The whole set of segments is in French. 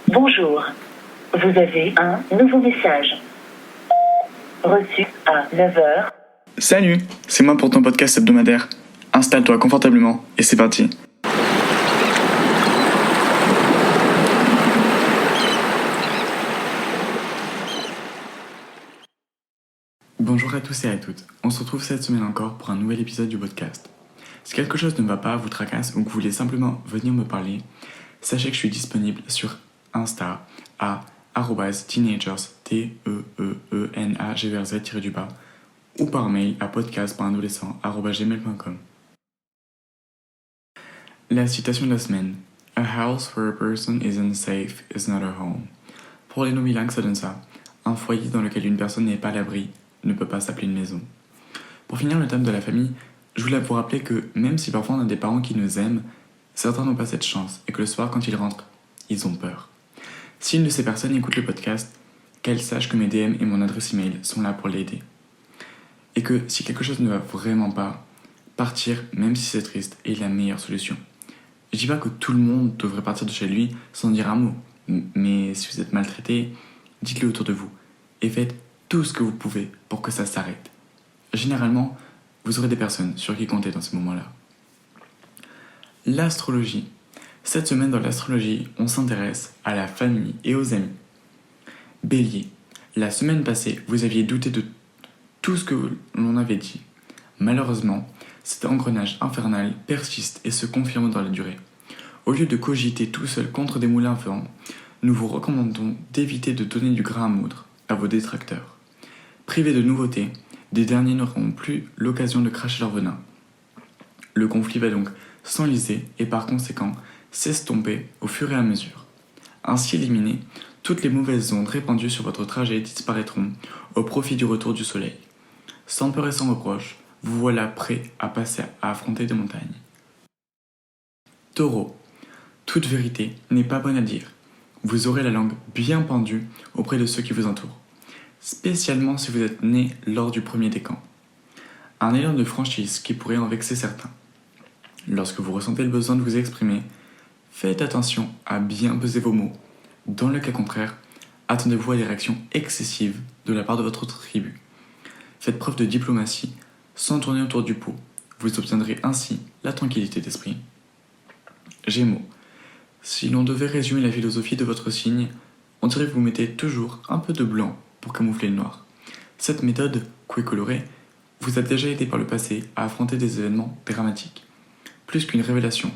Bonjour. Vous avez un nouveau message. Reçu à 9h. Salut, c'est moi pour ton podcast hebdomadaire. Installe-toi confortablement et c'est parti. Bonjour à tous et à toutes. On se retrouve cette semaine encore pour un nouvel épisode du podcast. Si quelque chose ne va pas, vous tracasse ou que vous voulez simplement venir me parler, sachez que je suis disponible sur Insta à @teenagers TEEENAGERZ_ ou par mail à podcast.adolescent@gmail.com. La citation de la semaine. A house where a person is unsafe is not a home. Pour les bilingues, ça donne ça. Un foyer dans lequel une personne n'est pas à l'abri ne peut pas s'appeler une maison. Pour finir le thème de la famille, je voulais vous rappeler que même si parfois on a des parents qui nous aiment, certains n'ont pas cette chance et que le soir quand ils rentrent, ils ont peur. Si une de ces personnes écoute le podcast, qu'elle sache que mes DM et mon adresse email sont là pour l'aider. Et que si quelque chose ne va vraiment pas, partir, même si c'est triste, est la meilleure solution. Je dis pas que tout le monde devrait partir de chez lui sans dire un mot, mais si vous êtes maltraité, dites-le autour de vous et faites tout ce que vous pouvez pour que ça s'arrête. Généralement, vous aurez des personnes sur qui compter dans ces moments-là. L'astrologie. Cette semaine dans l'astrologie, on s'intéresse à la famille et aux amis. Bélier. La semaine passée, vous aviez douté de tout ce que l'on avait dit. Malheureusement, cet engrenage infernal persiste et se confirme dans la durée. Au lieu de cogiter tout seul contre des moulins à vent, nous vous recommandons d'éviter de donner du grain à moudre à vos détracteurs. Privés de nouveautés, des derniers n'auront plus l'occasion de cracher leur venin. Le conflit va donc s'enliser et par conséquent s'estomper au fur et à mesure. Ainsi éliminés, toutes les mauvaises ondes répandues sur votre trajet disparaîtront au profit du retour du soleil. Sans peur et sans reproche, vous voilà prêt à passer à affronter des montagnes. Taureau. Toute vérité n'est pas bonne à dire. Vous aurez la langue bien pendue auprès de ceux qui vous entourent, spécialement si vous êtes né lors du premier décan. Un élan de franchise qui pourrait en vexer certains. Lorsque vous ressentez le besoin de vous exprimer, faites attention à bien peser vos mots. Dans le cas contraire, attendez-vous à des réactions excessives de la part de votre tribu. Faites preuve de diplomatie sans tourner autour du pot. Vous obtiendrez ainsi la tranquillité d'esprit. Gémeaux. Si l'on devait résumer la philosophie de votre signe, on dirait que vous mettez toujours un peu de blanc pour camoufler le noir. Cette méthode, coué coloré, vous a déjà aidé par le passé à affronter des événements dramatiques. Plus qu'une révélation,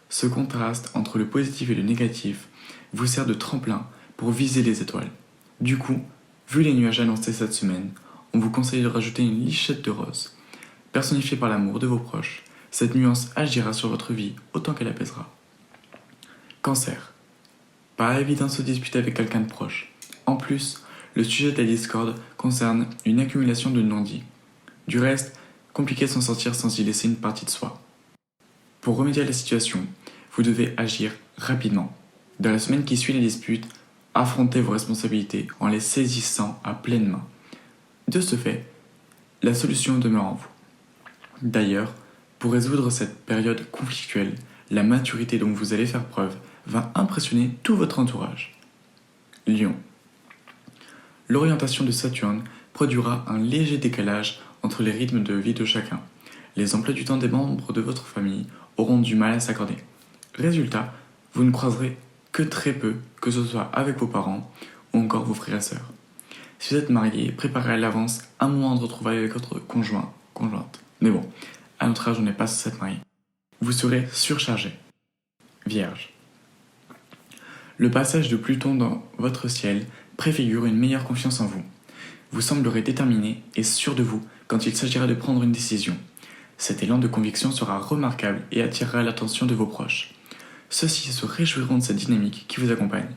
ce contraste entre le positif et le négatif vous sert de tremplin pour viser les étoiles. Du coup, vu les nuages annoncés cette semaine, on vous conseille de rajouter une lichette de rose. Personnifiée par l'amour de vos proches, cette nuance agira sur votre vie autant qu'elle apaisera. Cancer. Pas évident de se disputer avec quelqu'un de proche. En plus, le sujet de la discorde concerne une accumulation de non-dits. Du reste, compliqué de s'en sortir sans y laisser une partie de soi. Pour remédier à la situation, vous devez agir rapidement. Dans la semaine qui suit les disputes, affrontez vos responsabilités en les saisissant à pleine main. De ce fait, la solution demeure en vous. D'ailleurs, pour résoudre cette période conflictuelle, la maturité dont vous allez faire preuve va impressionner tout votre entourage. Lion. L'orientation de Saturne produira un léger décalage entre les rythmes de vie de chacun. Les emplois du temps des membres de votre famille auront du mal à s'accorder. Résultat, vous ne croiserez que très peu, que ce soit avec vos parents ou encore vos frères et sœurs. Si vous êtes marié, préparez à l'avance un moment de retrouvailles avec votre conjointe. Mais bon, à notre âge, on n'est pas censé être marié. Vous serez surchargé. Vierge. Le passage de Pluton dans votre ciel préfigure une meilleure confiance en vous. Vous semblerez déterminé et sûr de vous quand il s'agira de prendre une décision. Cet élan de conviction sera remarquable et attirera l'attention de vos proches. Ceux-ci se réjouiront de cette dynamique qui vous accompagne.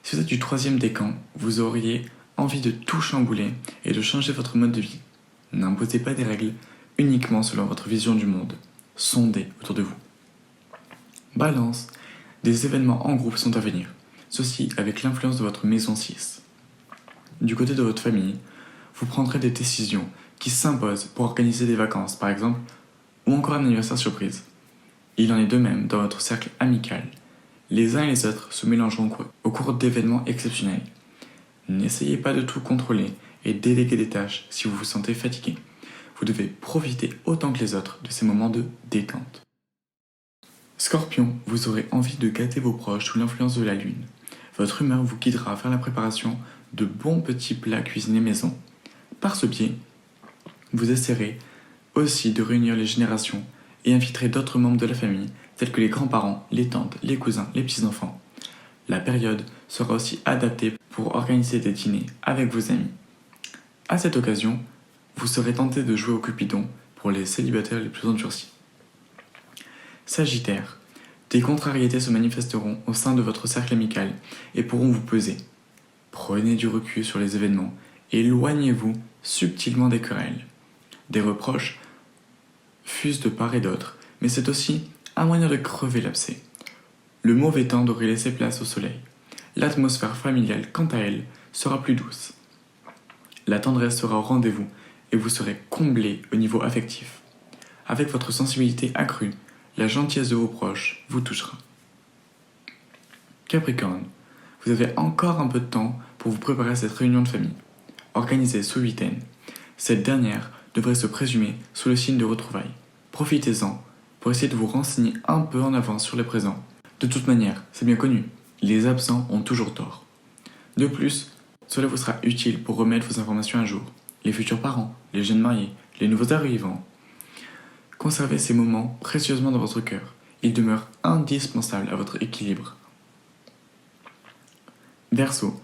Si vous êtes du 3e décan, vous auriez envie de tout chambouler et de changer votre mode de vie. N'imposez pas des règles uniquement selon votre vision du monde. Sondez autour de vous. Balance. Des événements en groupe sont à venir. Ceci avec l'influence de votre maison 6. Du côté de votre famille, vous prendrez des décisions qui s'imposent pour organiser des vacances, par exemple, ou encore un anniversaire surprise. Il en est de même dans votre cercle amical. Les uns et les autres se mélangeront au cours d'événements exceptionnels. N'essayez pas de tout contrôler et déléguer des tâches si vous vous sentez fatigué. Vous devez profiter autant que les autres de ces moments de détente. Scorpion, vous aurez envie de gâter vos proches sous l'influence de la lune. Votre humeur vous guidera vers la préparation de bons petits plats cuisinés maison. Par ce biais, vous essaierez aussi de réunir les générations et inviterez d'autres membres de la famille, tels que les grands-parents, les tantes, les cousins, les petits-enfants. La période sera aussi adaptée pour organiser des dîners avec vos amis. À cette occasion, vous serez tenté de jouer au Cupidon pour les célibataires les plus endurcis. Sagittaire, des contrariétés se manifesteront au sein de votre cercle amical et pourront vous peser. Prenez du recul sur les événements et éloignez-vous subtilement des querelles. Des reproches fusent de part et d'autre, mais c'est aussi un moyen de crever l'abcès. Le mauvais temps devrait laisser place au soleil. L'atmosphère familiale, quant à elle, sera plus douce. La tendresse sera au rendez-vous et vous serez comblé au niveau affectif. Avec votre sensibilité accrue, la gentillesse de vos proches vous touchera. Capricorne, vous avez encore un peu de temps pour vous préparer à cette réunion de famille. Organisée ce week-end, cette dernière devrait se présumer sous le signe de retrouvailles. Profitez-en pour essayer de vous renseigner un peu en avance sur les présents. De toute manière, c'est bien connu, les absents ont toujours tort. De plus, cela vous sera utile pour remettre vos informations à jour. Les futurs parents, les jeunes mariés, les nouveaux arrivants. Conservez ces moments précieusement dans votre cœur. Ils demeurent indispensables à votre équilibre. Verseau,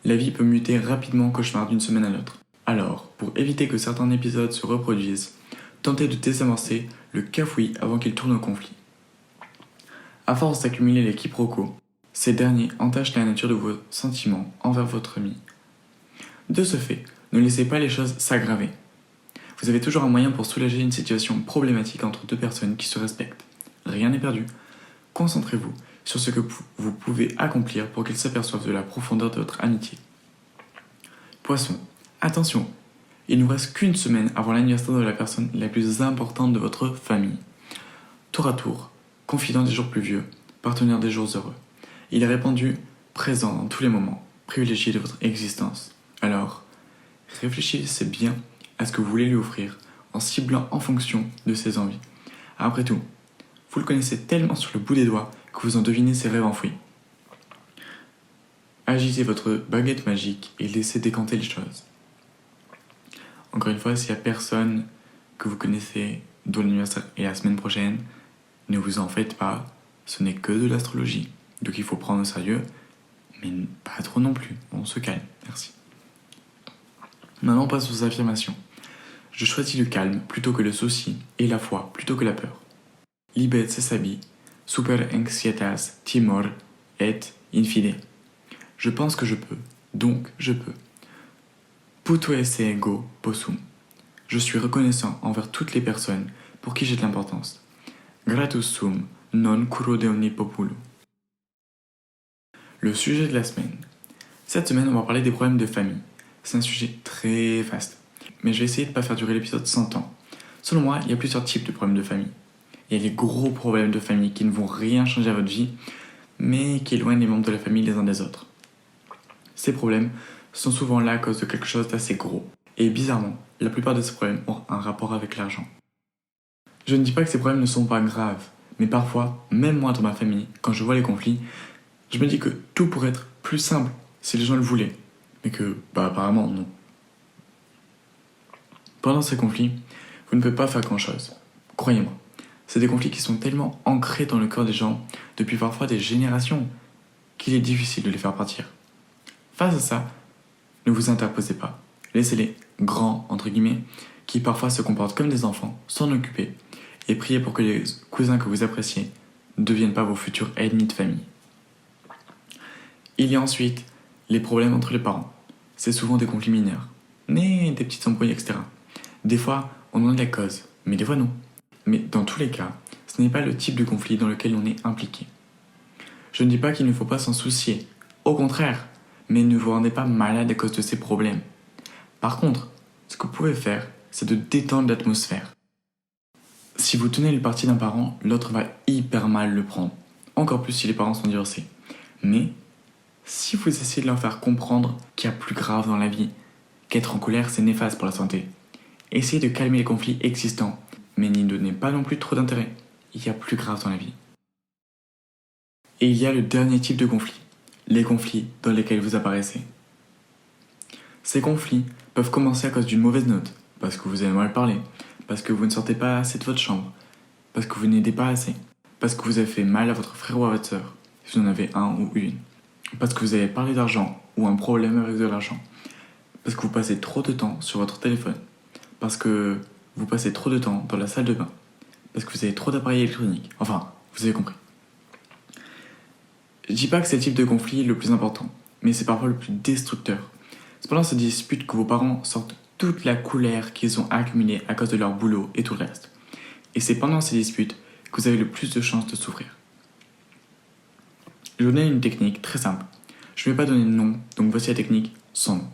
la vie peut muter rapidement en cauchemar d'une semaine à l'autre. Alors, pour éviter que certains épisodes se reproduisent, tentez de désamorcer le cafouillis avant qu'il tourne au conflit. À force d'accumuler les quiproquos, ces derniers entachent la nature de vos sentiments envers votre ami. De ce fait, ne laissez pas les choses s'aggraver. Vous avez toujours un moyen pour soulager une situation problématique entre deux personnes qui se respectent. Rien n'est perdu. Concentrez-vous sur ce que vous pouvez accomplir pour qu'ils s'aperçoivent de la profondeur de votre amitié. Poisson, attention, il ne vous reste qu'une semaine avant l'anniversaire de la personne la plus importante de votre famille. Tour à tour, confident des jours pluvieux, partenaire des jours heureux. Il est répandu, présent dans tous les moments, privilégié de votre existence. Alors, réfléchissez bien à ce que vous voulez lui offrir, en ciblant en fonction de ses envies. Après tout, vous le connaissez tellement sur le bout des doigts que vous en devinez ses rêves enfouis. Agitez votre baguette magique et laissez décanter les choses. Encore une fois, s'il n'y a personne que vous connaissez dont l'anniversaire est la semaine prochaine, ne vous en faites pas, ce n'est que de l'astrologie. Donc il faut prendre au sérieux, mais pas trop non plus. On se calme, merci. Maintenant on passe aux affirmations. Je choisis le calme plutôt que le souci et la foi plutôt que la peur. Libet se sabi, super anxietas timor et infide. Je pense que je peux, donc je peux. Puto esse ego possum. Je suis reconnaissant envers toutes les personnes pour qui j'ai de l'importance. Gratus sum non curo deomni populo. Le sujet de la semaine. Cette semaine, on va parler des problèmes de famille. C'est un sujet très vaste, mais je vais essayer de ne pas faire durer l'épisode 100 ans. Selon moi, il y a plusieurs types de problèmes de famille. Il y a les gros problèmes de famille qui ne vont rien changer à votre vie, mais qui éloignent les membres de la famille les uns des autres. Ces problèmes sont souvent là à cause de quelque chose d'assez gros. Et bizarrement, la plupart de ces problèmes ont un rapport avec l'argent. Je ne dis pas que ces problèmes ne sont pas graves, mais parfois, même moi dans ma famille, quand je vois les conflits, je me dis que tout pourrait être plus simple si les gens le voulaient, mais que, apparemment, non. Pendant ces conflits, vous ne pouvez pas faire grand-chose. Croyez-moi, c'est des conflits qui sont tellement ancrés dans le cœur des gens, depuis parfois des générations, qu'il est difficile de les faire partir. Face à ça, ne vous interposez pas. Laissez-les grands, entre guillemets, qui parfois se comportent comme des enfants, s'en occuper, et priez pour que les cousins que vous appréciez ne deviennent pas vos futurs ennemis de famille. Il y a ensuite les problèmes entre les parents. C'est souvent des conflits mineurs, mais des petites embrouilles, etc. Des fois, on en est la cause, mais des fois non. Mais dans tous les cas, ce n'est pas le type de conflit dans lequel on est impliqué. Je ne dis pas qu'il ne faut pas s'en soucier, au contraire, mais ne vous rendez pas malade à cause de ces problèmes. Par contre, ce que vous pouvez faire, c'est de détendre l'atmosphère. Si vous tenez le parti d'un parent, l'autre va hyper mal le prendre. encore plus si les parents sont divorcés. Mais si vous essayez de leur faire comprendre qu'il y a plus grave dans la vie, qu'être en colère c'est néfaste pour la santé, essayez de calmer les conflits existants, mais n'y donnez pas non plus trop d'intérêt. Il y a plus grave dans la vie. Et il y a le dernier type de conflit, les conflits dans lesquels vous apparaissez. Ces conflits peuvent commencer à cause d'une mauvaise note, parce que vous avez mal parlé, parce que vous ne sortez pas assez de votre chambre, parce que vous n'aidez pas assez, parce que vous avez fait mal à votre frère ou à votre sœur, si vous en avez un ou une, parce que vous avez parlé d'argent ou un problème avec de l'argent, parce que vous passez trop de temps sur votre téléphone, parce que vous passez trop de temps dans la salle de bain, parce que vous avez trop d'appareils électroniques, enfin, vous avez compris. Je dis pas que c'est le type de conflit le plus important, mais c'est parfois le plus destructeur. C'est pendant ces disputes que vos parents sortent toute la colère qu'ils ont accumulée à cause de leur boulot et tout le reste. Et c'est pendant ces disputes que vous avez le plus de chances de souffrir. Je vous donne une technique très simple. Je ne vais pas donner de nom, donc voici la technique sans nom.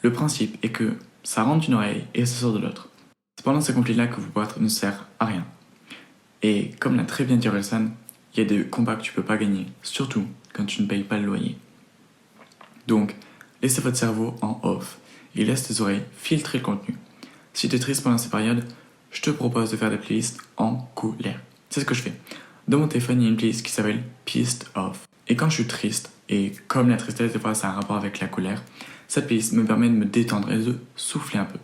Le principe est que ça rentre d'une oreille et ça sort de l'autre. C'est pendant ces conflits-là que vous battre ne sert à rien. Et comme l'a très bien dit Orelsan, il y a des combats que tu peux pas gagner, surtout quand tu ne payes pas le loyer. Donc, laissez votre cerveau en off et laisse tes oreilles filtrer le contenu. Si tu es triste pendant ces périodes, je te propose de faire des playlists en colère. C'est ce que je fais. Dans mon téléphone, il y a une playlist qui s'appelle Pissed Off. Et quand je suis triste, et comme la tristesse des fois ça a un rapport avec la colère, cette playlist me permet de me détendre et de souffler un peu.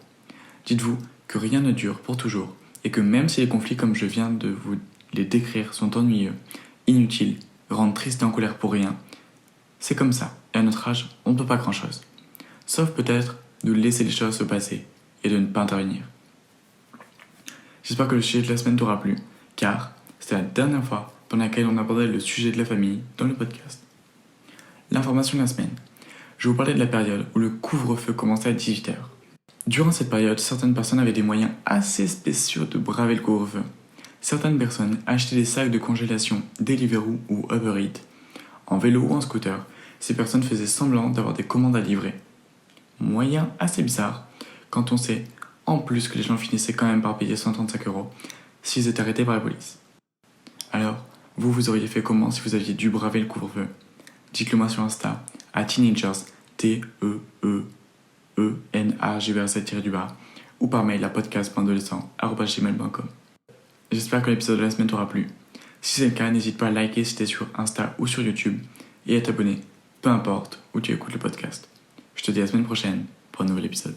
Dites-vous que rien ne dure pour toujours et que même si les conflits comme je viens de vous les décrire sont ennuyeux, inutiles, rendent triste et en colère pour rien, c'est comme ça. Et à notre âge, on ne peut pas grand-chose. Sauf peut-être de laisser les choses se passer et de ne pas intervenir. J'espère que le sujet de la semaine t'aura plu, car c'était la dernière fois pendant laquelle on abordait le sujet de la famille dans le podcast. L'information de la semaine. Je vous parlais de la période où le couvre-feu commençait à 18h. Durant cette période, certaines personnes avaient des moyens assez spéciaux de braver le couvre-feu. Certaines personnes achetaient des sacs de congélation Deliveroo ou Uber Eats. En vélo ou en scooter, ces personnes faisaient semblant d'avoir des commandes à livrer. Moyen assez bizarre quand on sait en plus que les gens finissaient quand même par payer 135 € s'ils étaient arrêtés par la police. Alors, vous auriez fait comment si vous aviez dû braver le couvre-feu? Dites-le moi sur Insta, à teenagers, TEEENAGBR7-, ou par mail à podcast.adolescent@gmail.com. J'espère que l'épisode de la semaine t'aura plu. Si c'est le cas, n'hésite pas à liker si t'es sur Insta ou sur YouTube et à t'abonner, peu importe où tu écoutes le podcast. Je te dis à la semaine prochaine pour un nouvel épisode.